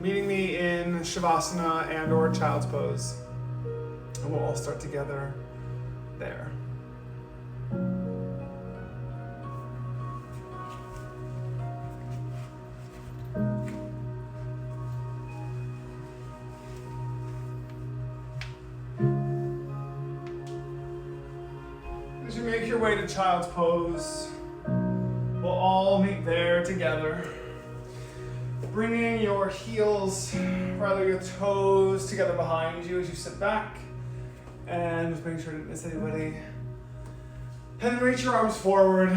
meeting me in Shavasana and or Child's Pose. And we'll all start together there. As you make your way to Child's Pose, we'll all meet there together. Bringing your heels, rather your toes, together behind you as you sit back. And just making sure to miss anybody. And then reach your arms forward.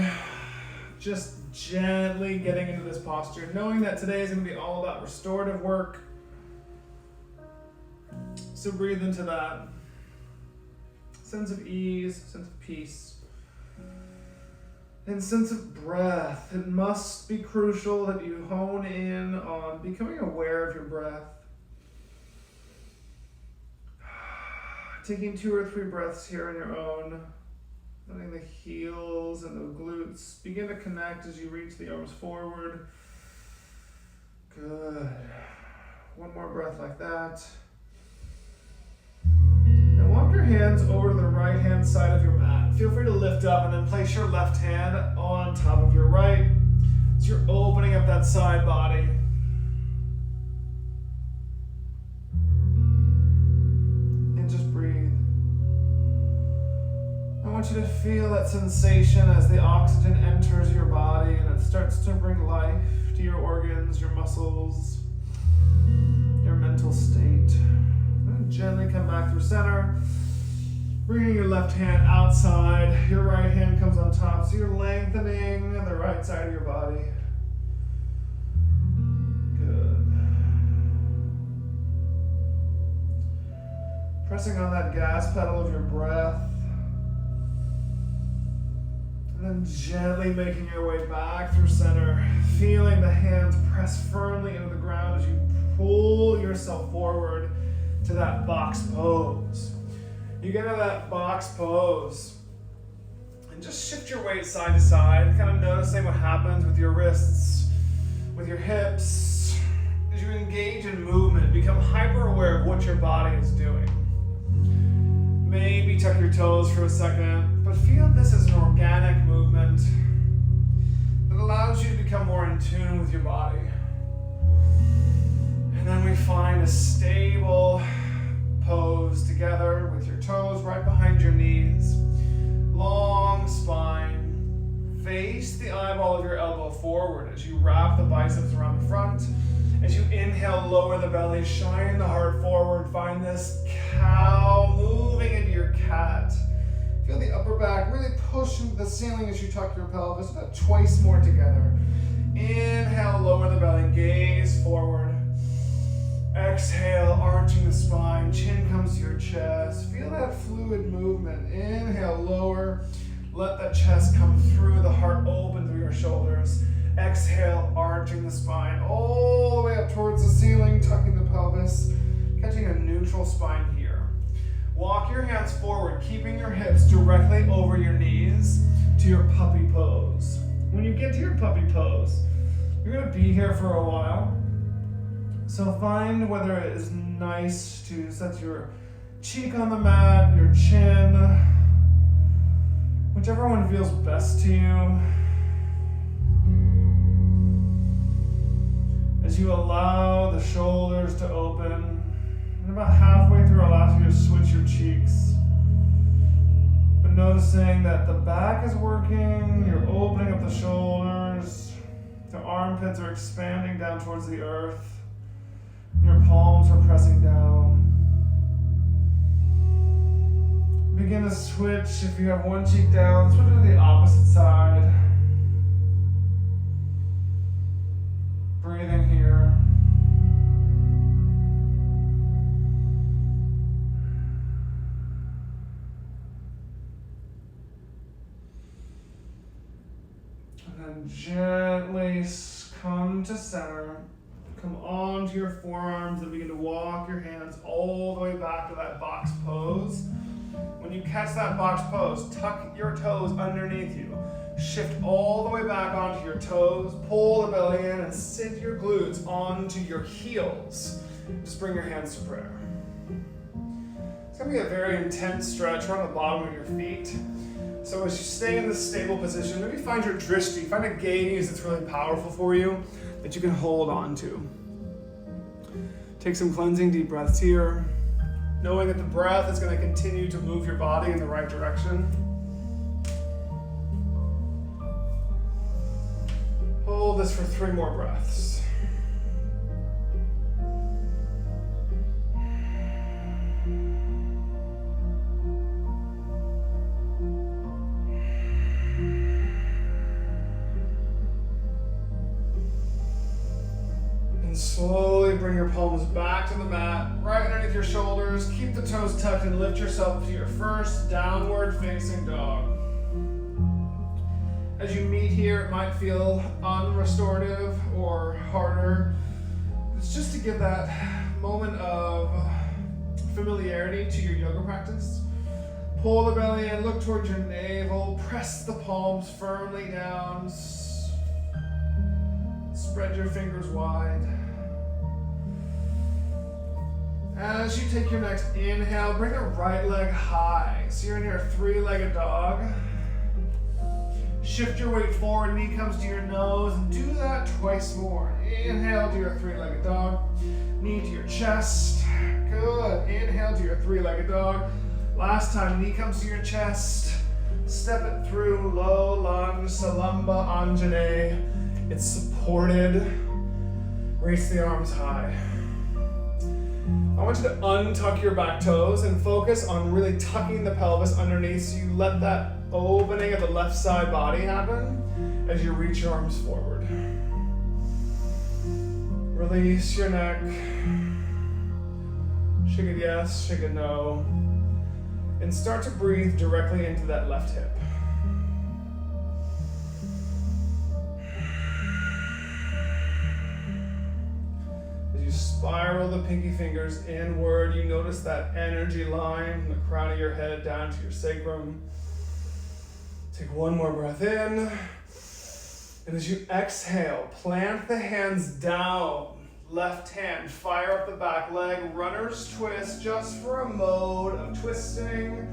Just gently getting into this posture, knowing that today is going to be all about restorative work. So breathe into that. Sense of ease, sense of peace, and sense of breath. It must be crucial that you hone in on becoming aware of your breath. Taking 2 or 3 breaths here on your own, letting the heels and the glutes begin to connect as you reach the arms forward. Good. One more breath like that. Walk your hands over to the right hand side of your mat. Feel free to lift up and then place your left hand on top of your right as you're opening up that side body. And just breathe. I want you to feel that sensation as the oxygen enters your body and it starts to bring life to your organs, your muscles, your mental state. And gently come back through center, bringing your left hand outside, your right hand comes on top, so you're lengthening the right side of your body. Good. Pressing on that gas pedal of your breath, and then gently making your way back through center, feeling the hands press firmly into the ground as you pull yourself forward to that box pose. You get into that box pose and just shift your weight side to side, kind of noticing what happens with your wrists, with your hips. As you engage in movement, become hyper aware of what your body is doing. Maybe tuck your toes for a second, but feel this as an organic movement that allows you to become more in tune with your body. And then we find a stable pose together with your toes right behind your knees. Long spine. Face the eyeball of your elbow forward as you wrap the biceps around the front. As you inhale, lower the belly, shine the heart forward. Find this cow moving into your cat. Feel the upper back really push into the ceiling as you tuck your pelvis. About twice more together. Inhale, lower the belly, gaze forward. Exhale, arching the spine, chin comes to your chest. Feel that fluid movement. Inhale, lower. Let that chest come through, the heart open through your shoulders. Exhale, arching the spine all the way up towards the ceiling, tucking the pelvis, catching a neutral spine here. Walk your hands forward, keeping your hips directly over your knees to your puppy pose. When you get to your puppy pose, you're going to be here for a while. So find whether it is nice to set your cheek on the mat, your chin, whichever one feels best to you. As you allow the shoulders to open, and about halfway through, I'll ask you to switch your cheeks. But noticing that the back is working, you're opening up the shoulders, the armpits are expanding down towards the earth. Your palms are pressing down. Begin to switch. If you have one cheek down, switch to the opposite side. Breathing here. And then gently come to center. Come onto your forearms and begin to walk your hands all the way back to that box pose. When you catch that box pose, tuck your toes underneath you. Shift all the way back onto your toes, pull the belly in, and sit your glutes onto your heels. Just bring your hands to prayer. It's going to be a very intense stretch right on the bottom of your feet. So as you stay in this stable position, maybe find your drishti, find a gaze that's really powerful for you that you can hold on to. Take some cleansing deep breaths here, knowing that the breath is going to continue to move your body in the right direction. Hold this for 3 more breaths. And slowly bring your palms back to the mat, right underneath your shoulders. Keep the toes tucked and lift yourself to your first downward facing dog. As you meet here, it might feel unrestorative or harder. It's just to give that moment of familiarity to your yoga practice. Pull the belly in, look towards your navel, press the palms firmly down. Spread your fingers wide. As you take your next inhale, bring the right leg high. So you're in your 3-legged dog. Shift your weight forward, knee comes to your nose, and do that twice more. Inhale to your 3-legged dog, knee to your chest. Good. Inhale to your 3-legged dog. Last time, knee comes to your chest. Step it through, low lunge, Salamba Anjane. It's supported. Reach the arms high. I want you to untuck your back toes and focus on really tucking the pelvis underneath so you let that opening of the left side body happen as you reach your arms forward. Release your neck. Shake it yes, shake it no. And start to breathe directly into that left hip. As you spiral the pinky fingers inward, you notice that energy line from the crown of your head down to your sacrum. Take 1 more breath in, and as you exhale, plant the hands down, left hand, fire up the back leg, runner's twist, just for a mode of twisting.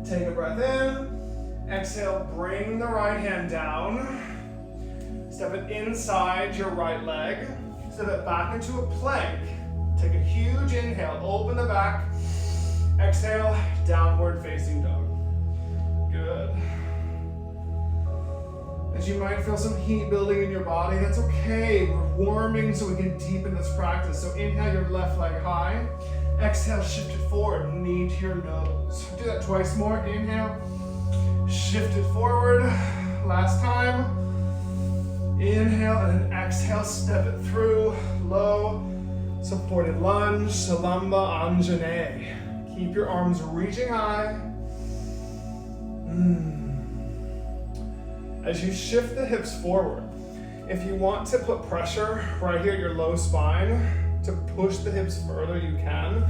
Take a breath in, exhale, bring the right hand down, step it inside your right leg, step it back into a plank, take a huge inhale, open the back, exhale, downward facing dog. Good. As you might feel some heat building in your body, that's okay. We're warming so we can deepen this practice. So inhale your left leg high. Exhale, shift it forward, knee to your nose. Do that twice more. Inhale, shift it forward. Last time. Inhale and then exhale, step it through. Low, supported lunge, Salamba Anjane. Keep your arms reaching high. As you shift the hips forward, if you want to put pressure right here at your low spine to push the hips further, you can.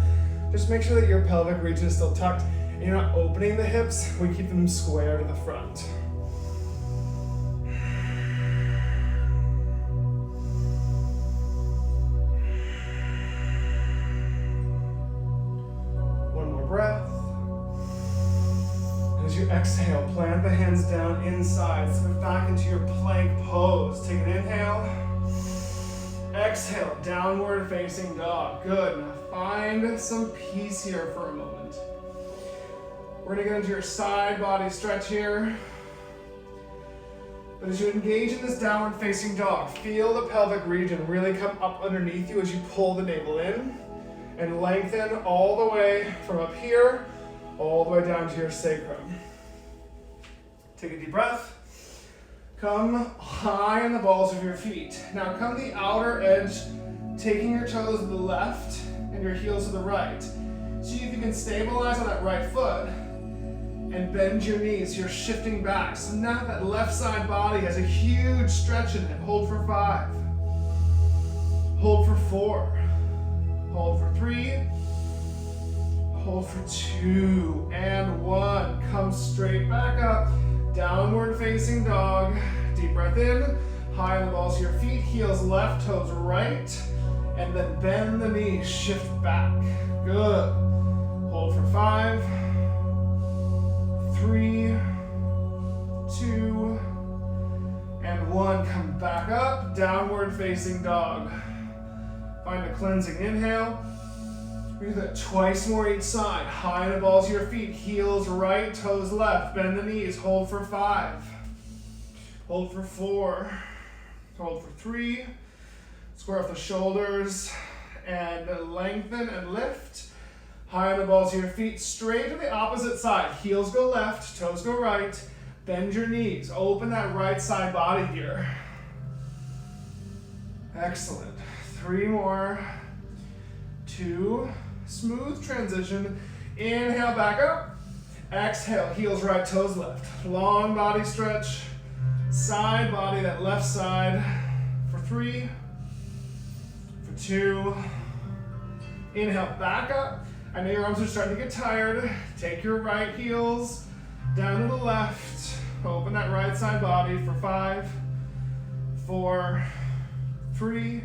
Just make sure that your pelvic region is still tucked and you're not opening the hips. We keep them square to the front. One more breath. As you exhale, plant the hands down inside, step it back into your plank pose. Take an inhale. Exhale, downward facing dog. Good. Now find some peace here for a moment. We're gonna get into your side body stretch here. But as you engage in this downward facing dog, feel the pelvic region really come up underneath you as you pull the navel in and lengthen all the way from up here all the way down to your sacrum. Take a deep breath. Come high on the balls of your feet. Now come the outer edge, taking your toes to the left and your heels to the right. See if you can stabilize on that right foot and bend your knees. You're shifting back. So now that left side body has a huge stretch in it. Hold for 5. Hold for 4. Hold for 3. Hold for 2 and 1. Come straight back up. Downward facing dog. Deep breath in. High on the balls of your feet. Heels left, toes right. And then bend the knees. Shift back. Good. Hold for 5, 3, 2, and 1. Come back up. Downward facing dog. Find a cleansing inhale. Breathe that twice more each side. High on the balls of your feet. Heels right, toes left. Bend the knees. Hold for 5. Hold for 4. Hold for 3. Square off the shoulders and lengthen and lift. High on the balls of your feet. Straight to the opposite side. Heels go left, toes go right. Bend your knees. Open that right side body here. Excellent. 3 more. 2. Smooth transition. Inhale, back up. Exhale, heels right, toes left. Long body stretch. Side body, that left side. For 3. For 2. Inhale, back up. I know your arms are starting to get tired. Take your right heels down to the left. Open that right side body for 5, 4, 3,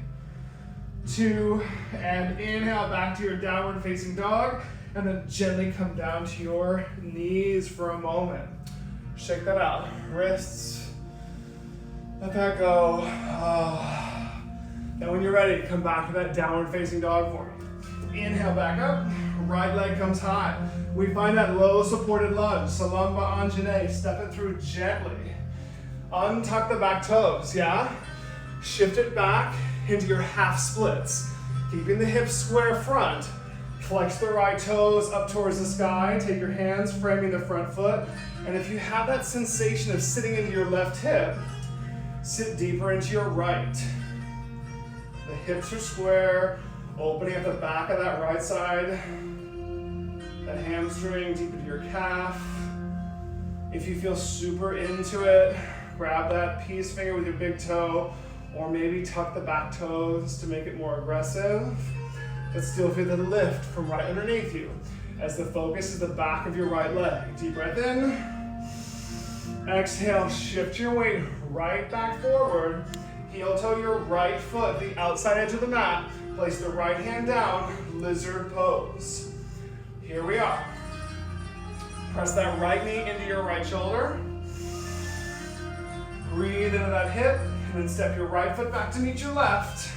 2, and inhale back to your downward facing dog, and then gently come down to your knees for a moment. Shake that out. Wrists. Let that go. Then when you're ready, come back to that downward facing dog for me. Inhale back up. Right leg comes high. We find that low supported lunge. Salamba Anjane. Step it through gently. Untuck the back toes, yeah? Shift it back into your half splits. Keeping the hips square front. Flex the right toes up towards the sky. Take your hands framing the front foot. And if you have that sensation of sitting into your left hip, sit deeper into your right. The hips are square. Opening up the back of that right side. That hamstring deep into your calf. If you feel super into it, grab that peace finger with your big toe, or maybe tuck the back toes to make it more aggressive. But still feel the lift from right underneath you as the focus is the back of your right leg. Deep breath in. Exhale, shift your weight right back forward. Heel toe your right foot, the outside edge of the mat. Place the right hand down, lizard pose. Here we are. Press that right knee into your right shoulder. Breathe into that hip, and then step your right foot back to meet your left.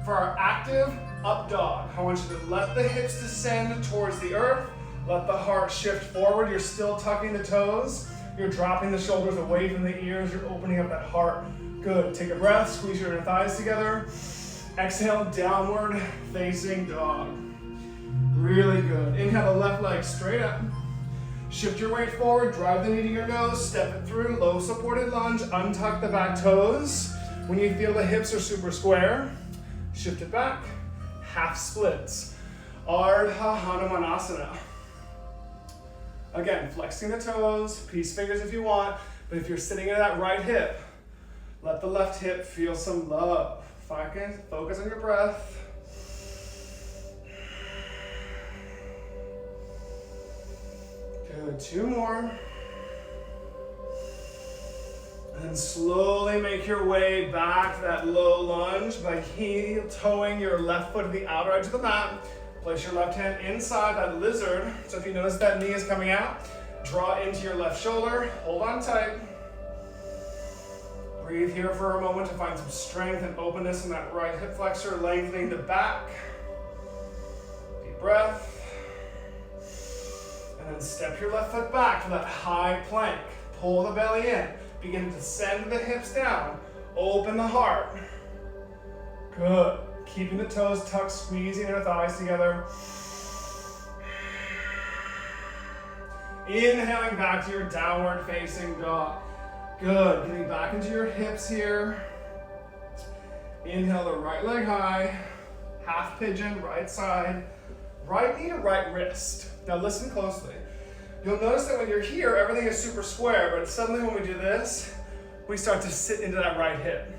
For our active up dog, I want you to let the hips descend towards the earth. Let the heart shift forward. You're still tucking the toes. You're dropping the shoulders away from the ears. You're opening up that heart. Good. Take a breath. Squeeze your inner thighs together. Exhale, downward facing dog. Really good. Inhale the left leg straight up. Shift your weight forward. Drive the knee to your nose. Step it through. Low supported lunge. Untuck the back toes. When you feel the hips are super square, shift it back. Half splits. Ardha Hanumanasana. Again, flexing the toes. Peace fingers if you want. But if you're sitting into that right hip, let the left hip feel some love. Focus on your breath. Good, 2 more. And then slowly make your way back to that low lunge by heel toeing your left foot to the outer edge of the mat. Place your left hand inside that lizard. So if you notice that knee is coming out, draw into your left shoulder, hold on tight. Breathe here for a moment to find some strength and openness in that right hip flexor, lengthening the back. Deep breath. And then step your left foot back to that high plank. Pull the belly in. Begin to send the hips down. Open the heart. Good. Keeping the toes tucked, squeezing your thighs together. Inhaling back to your downward facing dog. Good. Getting back into your hips here. Inhale the right leg high. Half pigeon, right side. Right knee to right wrist. Now listen closely. You'll notice that when you're here, everything is super square, but suddenly when we do this, we start to sit into that right hip.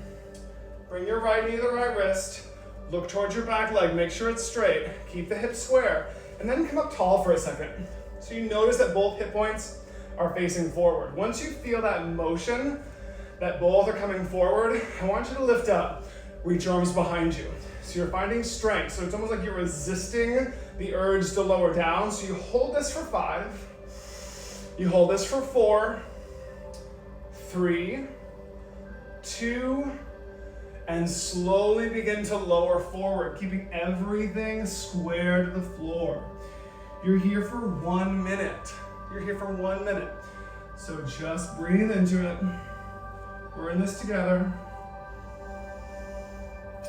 Bring your right knee to the right wrist. Look towards your back leg. Make sure it's straight. Keep the hips square. And then come up tall for a second. So you notice that both hip points are facing forward. Once you feel that motion, that both are coming forward, I want you to lift up. Reach your arms behind you. So you're finding strength. So it's almost like you're resisting the urge to lower down. So you hold this for 5. You hold this for 4, 3, 2, and slowly begin to lower forward, keeping everything square to the floor. You're here for 1 minute. You're here for 1 minute. So just breathe into it. We're in this together.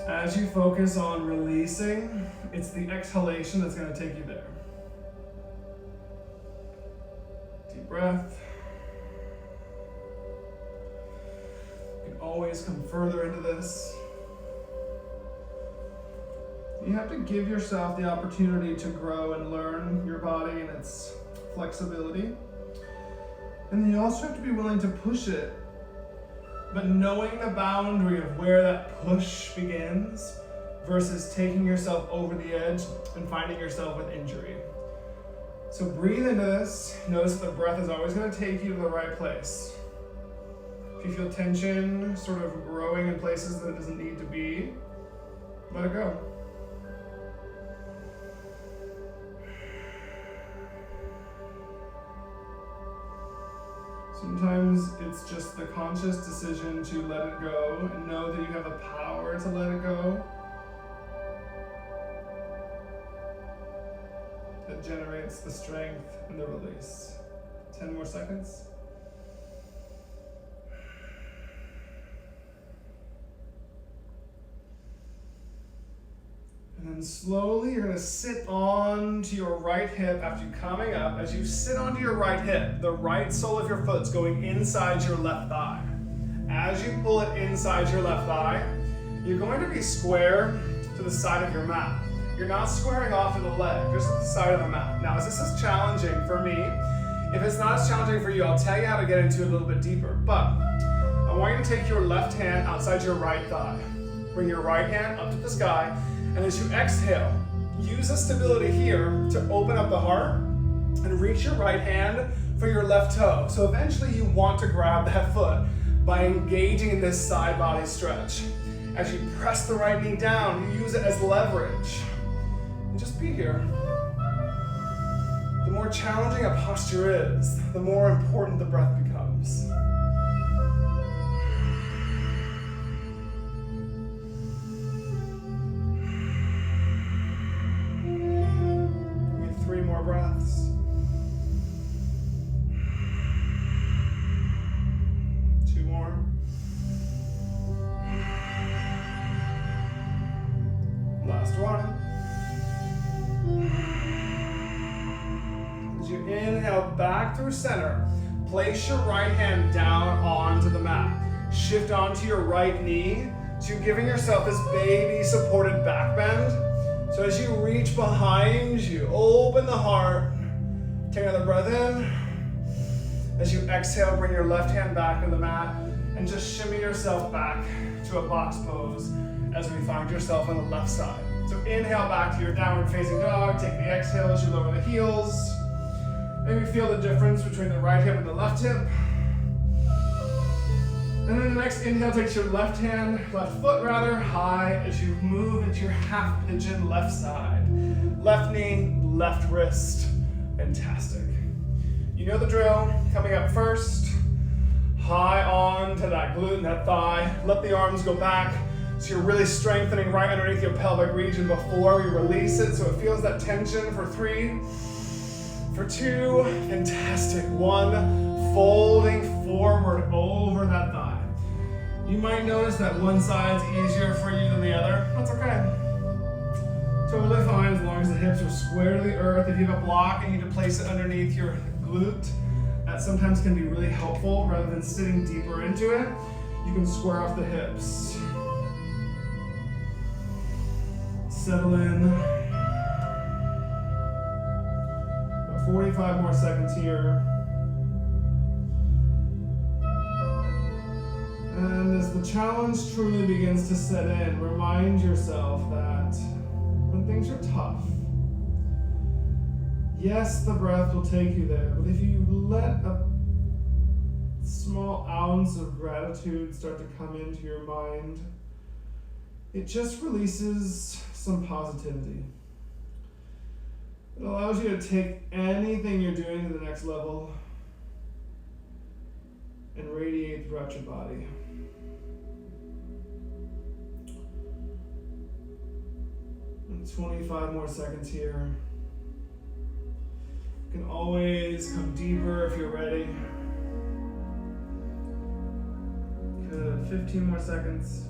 As you focus on releasing, it's the exhalation that's going to take you there. Deep breath. You can always come further into this. You have to give yourself the opportunity to grow and learn your body and its flexibility. And you also have to be willing to push it, but knowing the boundary of where that push begins versus taking yourself over the edge and finding yourself with injury. So breathe into this. Notice that the breath is always going to take you to the right place. If you feel tension sort of growing in places that it doesn't need to be, let it go. Sometimes it's just the conscious decision to let it go and know that you have the power to let it go that generates the strength and the release. 10 more seconds. And then slowly you're going to sit onto your right hip after you coming up. As you sit onto your right hip, the right sole of your foot's going inside your left thigh. As you pull it inside your left thigh, you're going to be square to the side of your mat. You're not squaring off to the leg, just at the side of the mat. Now, as this is challenging for me, if it's not as challenging for you, I'll tell you how to get into it a little bit deeper. But I want you to take your left hand outside your right thigh. Bring your right hand up to the sky. And as you exhale, use the stability here to open up the heart and reach your right hand for your left toe. So eventually you want to grab that foot by engaging in this side body stretch. As you press the right knee down, you use it as leverage. And just be here. The more challenging a posture is, the more important the breath becomes. Breaths. 2 more. Last one. As you inhale back through center, place your right hand down onto the mat. Shift onto your right knee. So you're giving yourself this baby supported back bend. So as you reach behind you, open the heart. Take another breath in. As you exhale, bring your left hand back to the mat and just shimmy yourself back to a box pose as we find yourself on the left side. So inhale back to your downward facing dog. Take the exhale as you lower the heels. Maybe feel the difference between the right hip and the left hip. And then the next inhale takes your left foot high as you move into your half pigeon left side. Left knee, left wrist. Fantastic. You know the drill. Coming up first, high on to that glute and that thigh. Let the arms go back so you're really strengthening right underneath your pelvic region before we release it so it feels that tension for 3, for 2, fantastic. 1, folding forward over that thigh. You might notice that one side's easier for you than the other. That's okay. Totally fine as long as the hips are square to the earth. If you have a block and you need to place it underneath your glute, that sometimes can be really helpful. Rather than sitting deeper into it, you can square off the hips. Settle in. About 45 more seconds here. And as the challenge truly begins to set in, remind yourself that when things are tough, Yes, the breath will take you there, but if you let a small ounce of gratitude start to come into your mind, it just releases some positivity. It allows you to take anything you're doing to the next level and radiate throughout your body. And 25 more seconds here. You can always come deeper if you're ready. Good, 15 more seconds.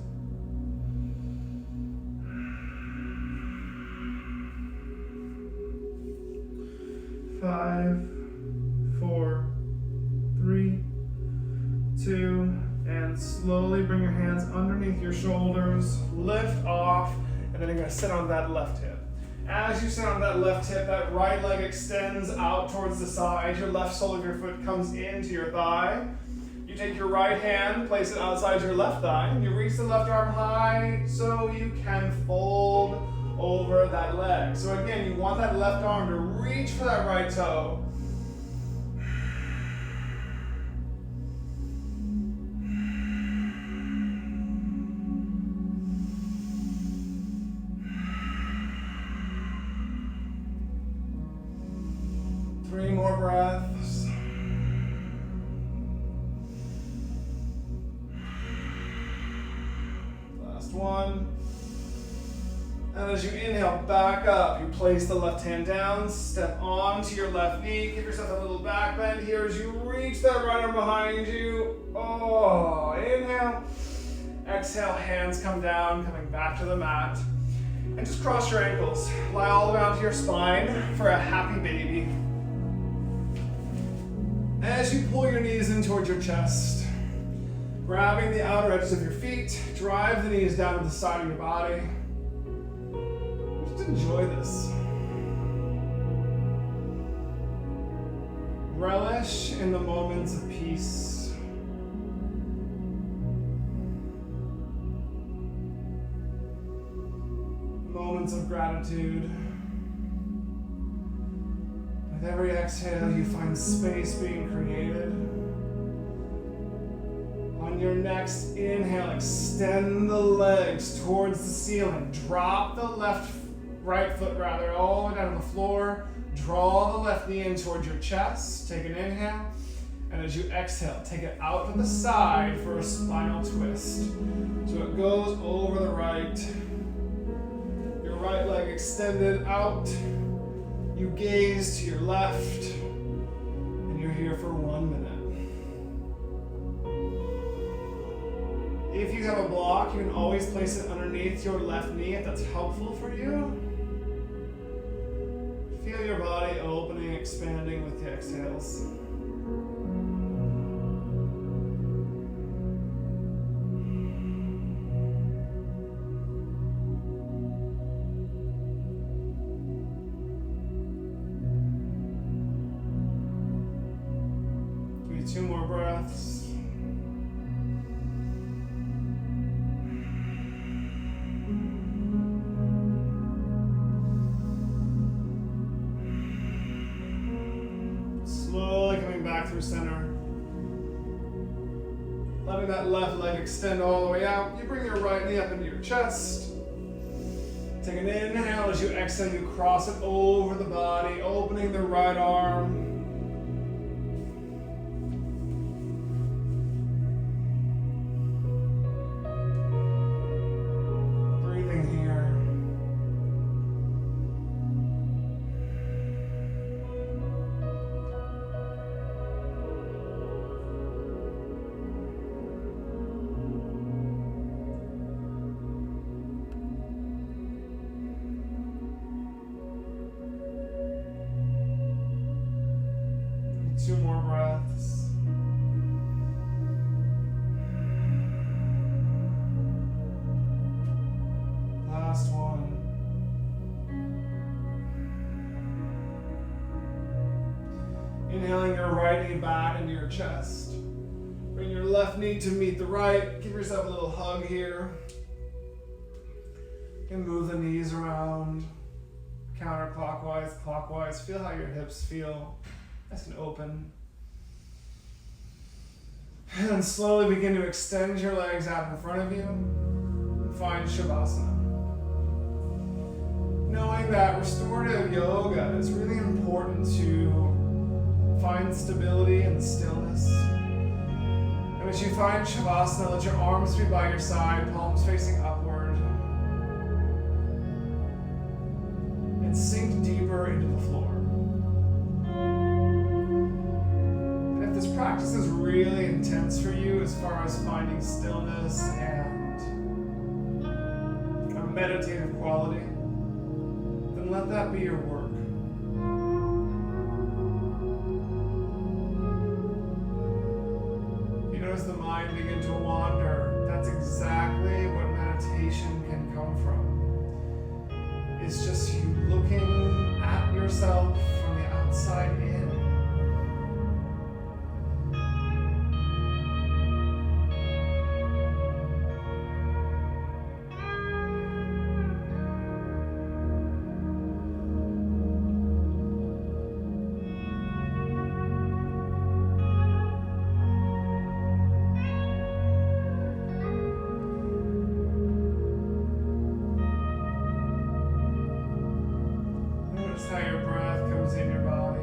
5, 4, 3, 2, and slowly bring your hands underneath your shoulders, lift off, and then you're going to sit on that left hip. As you sit on that left hip, that right leg extends out towards the side. Your left sole of your foot comes into your thigh. You take your right hand, place it outside your left thigh, and you reach the left arm high so you can fold over that leg. So again, you want that left arm to reach for that right toe. Three more breaths. Last one. And as you inhale, back up. You place the left hand down, step onto your left knee, give yourself a little back bend here as you reach that right arm behind you. Oh, inhale. Exhale, hands come down, coming back to the mat. And just cross your ankles. Lie all the way onto your spine for a happy baby. As you pull your knees in towards your chest, grabbing the outer edges of your feet, drive the knees down to the side of your body. Just enjoy this. Relish in the moments of peace. Moments of gratitude. With every exhale, you find space being created. On your next inhale, extend the legs towards the ceiling. Drop the right foot all the way down to the floor. Draw the left knee in towards your chest. Take an inhale. And as you exhale, take it out to the side for a spinal twist. So it goes over the right. Your right leg extended out. You gaze to your left, and you're here for 1 minute. If you have a block, you can always place it underneath your left knee if that's helpful for you. Feel your body opening, expanding with the exhales. Two more breaths. Slowly coming back through center. Letting that left leg extend all the way out. You bring your right knee up into your chest. Take an inhale. As you exhale, you cross it over the body, opening the right arm. Two more breaths. Last one. Inhaling your right knee back into your chest. Bring your left knee to meet the right. Give yourself a little hug here. You can move the knees around. counterclockwise, clockwise. Feel how your hips feel, nice and open. And then slowly begin to extend your legs out in front of you and find Shavasana. Knowing that restorative yoga is really important to find stability and stillness. And as you find Shavasana, let your arms be by your side, palms facing upward. And sink deeper into the floor. And if this practice is really intense for you as far as finding stillness and a meditative quality, then let that be your work. You notice the mind begin to wander. That's exactly what meditation can come from. It's just you looking at yourself from the outside in. Notice how your breath comes in your body.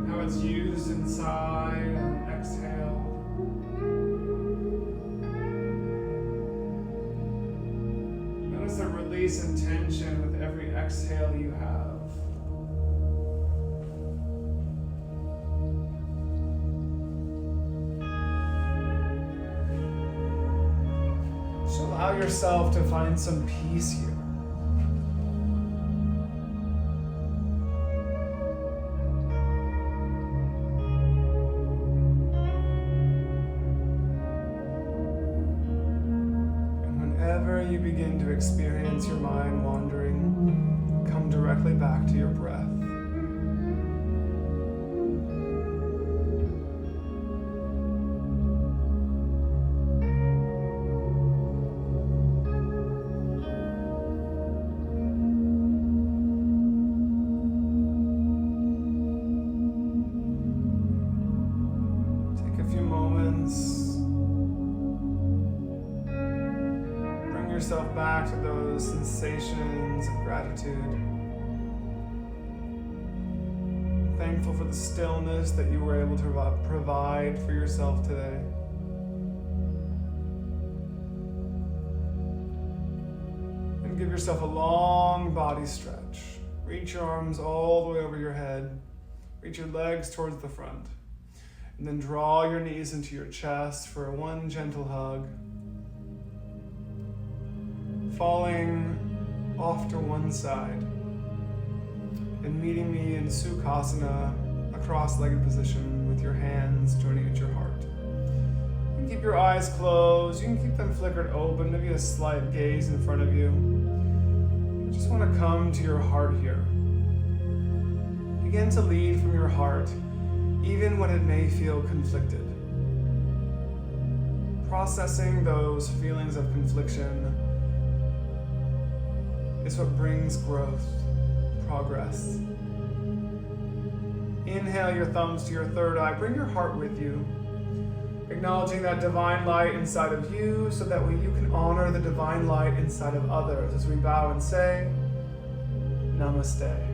How it's used inside and exhaled. Notice the release and tension with every exhale you have. Allow yourself to find some peace here. And whenever you begin to experience your mind wandering, come directly back to your breath. Bring yourself back to those sensations of gratitude. Thankful for the stillness that you were able to provide for yourself today. And give yourself a long body stretch. Reach your arms all the way over your head. Reach your legs towards the front. And then draw your knees into your chest for one gentle hug. Falling off to one side. And meeting me in Sukhasana, a cross-legged position with your hands joining at your heart. You can keep your eyes closed. You can keep them flickered open, maybe a slight gaze in front of you. You just want to come to your heart here. Begin to lead from your heart, even when it may feel conflicted. Processing those feelings of confliction is what brings growth, progress. Inhale your thumbs to your third eye. Bring your heart with you, acknowledging that divine light inside of you so that way you can honor the divine light inside of others as we bow and say, Namaste.